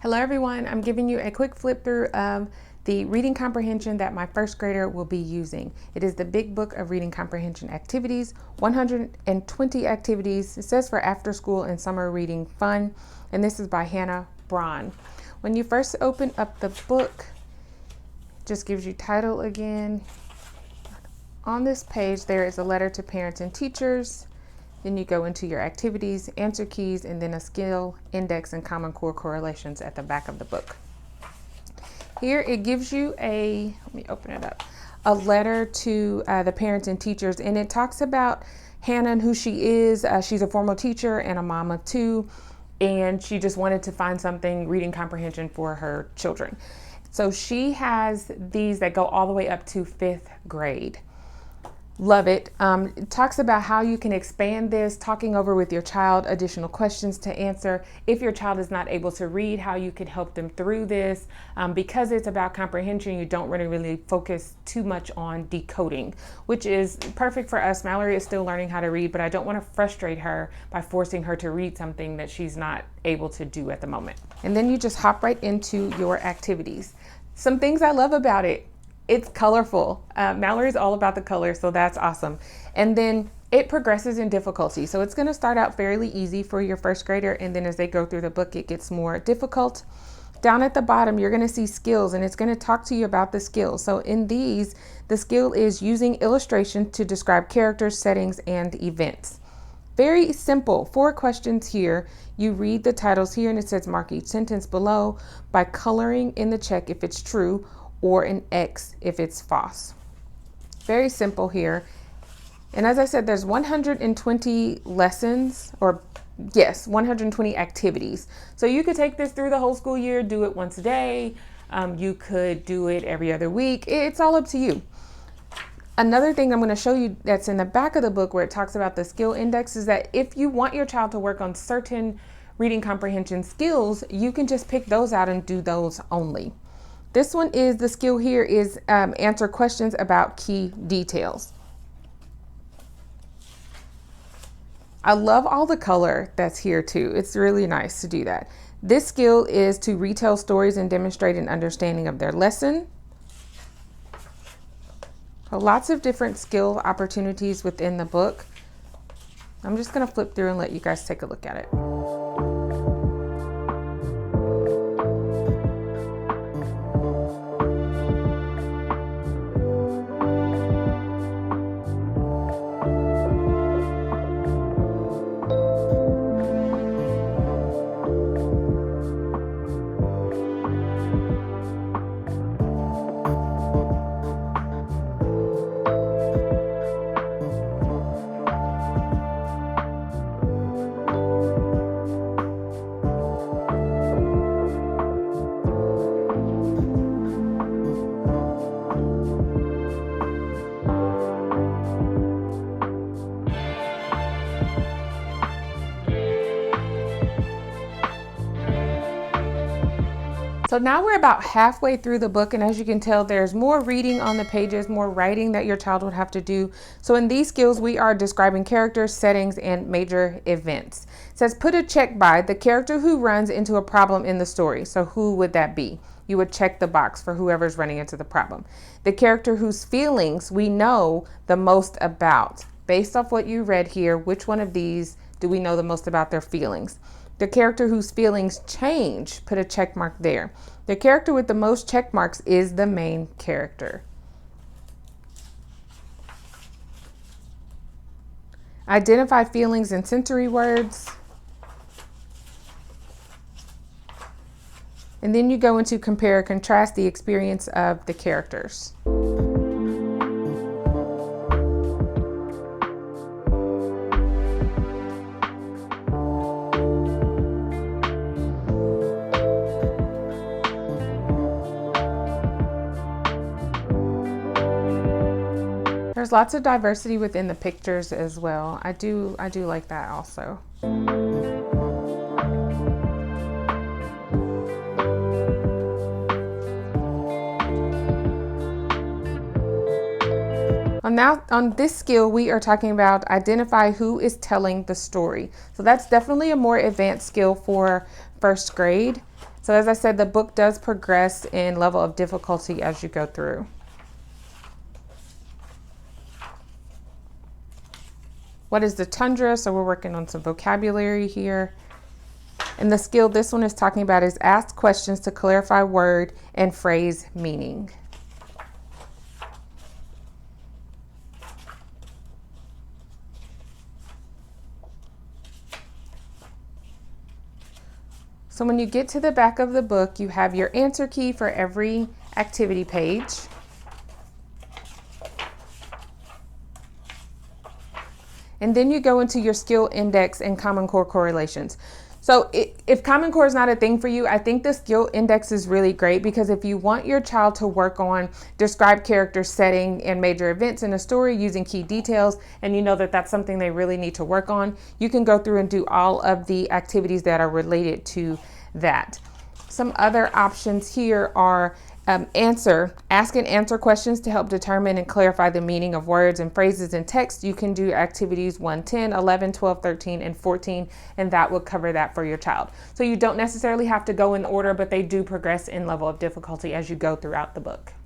Hello everyone, I'm giving you a quick flip through of the reading comprehension that my first grader will be using. It is the Big Book of Reading Comprehension Activities, 120 activities. It says for after school and summer reading fun, and this is by Hannah Braun. When you first open up the book, it just gives you title again. On this page there is a letter to parents and teachers. Then you go into your activities, answer keys, and then a skill index and common core correlations at the back of the book. Here it gives you let me open it up, a letter to the parents and teachers, and it talks about Hannah and who she is. She's a formal teacher and a mom of two, and she just wanted to find something reading comprehension for her children. So she has these that go all the way up to 5th grade. Love it. It talks about how you can expand this, talking over with your child, additional questions to answer. If your child is not able to read, how you can help them through this. Because it's about comprehension, you don't really focus too much on decoding, which is perfect for us. Mallory is still learning how to read, but I don't want to frustrate her by forcing her to read something that she's not able to do at the moment. And then you just hop right into your activities. Some things I love about it. It's colorful. Mallory's all about the color, so that's awesome. And then it progresses in difficulty. So it's going to start out fairly easy for your first grader, and then as they go through the book, it gets more difficult. Down at the bottom, you're going to see skills, and it's going to talk to you about the skills. So in these, the skill is using illustration to describe characters, settings, and events. Very simple. 4 questions here. You read the titles here, and it says mark each sentence below by coloring in the check if it's true, or an X if it's false. Very simple here. And as I said, there's 120 lessons, or yes, 120 activities. So you could take this through the whole school year, do it once a day. You could do it every other week. It's all up to you. Another thing I'm going to show you that's in the back of the book where it talks about the skill index is that if you want your child to work on certain reading comprehension skills, you can just pick those out and do those only. This one is, the skill here is answer questions about key details. I love all the color that's here too. It's really nice to do that. This skill is to retell stories and demonstrate an understanding of their lesson. So lots of different skill opportunities within the book. I'm just going to flip through and let you guys take a look at it. So now we're about halfway through the book, and as you can tell, there's more reading on the pages, more writing that your child would have to do. So in these skills, we are describing characters, settings, and major events. It says put a check by the character who runs into a problem in the story. So who would that be? You would check the box for whoever's running into the problem. The character whose feelings we know the most about. Based off what you read here, which one of these do we know the most about their feelings? The character whose feelings change, put a check mark there. The character with the most check marks is the main character. Identify feelings in sensory words. And then you go into compare and contrast the experience of the characters. There's lots of diversity within the pictures as well. I do like that also. On this skill, we are talking about identify who is telling the story. So that's definitely a more advanced skill for first grade. So as I said, the book does progress in level of difficulty as you go through. What is the tundra? So we're working on some vocabulary here. And the skill this one is talking about is ask questions to clarify word and phrase meaning. So when you get to the back of the book, you have your answer key for every activity page. And then you go into your skill index and Common Core correlations. So if Common Core is not a thing for you, I think the skill index is really great, because if you want your child to work on describe character, setting, and major events in a story using key details, and you know that that's something they really need to work on, you can go through and do all of the activities that are related to that. Some other options here are ask and answer questions to help determine and clarify the meaning of words and phrases in text. You can do activities 1, 10, 11, 12, 13, and 14, and that will cover that for your child. So you don't necessarily have to go in order, but they do progress in level of difficulty as you go throughout the book.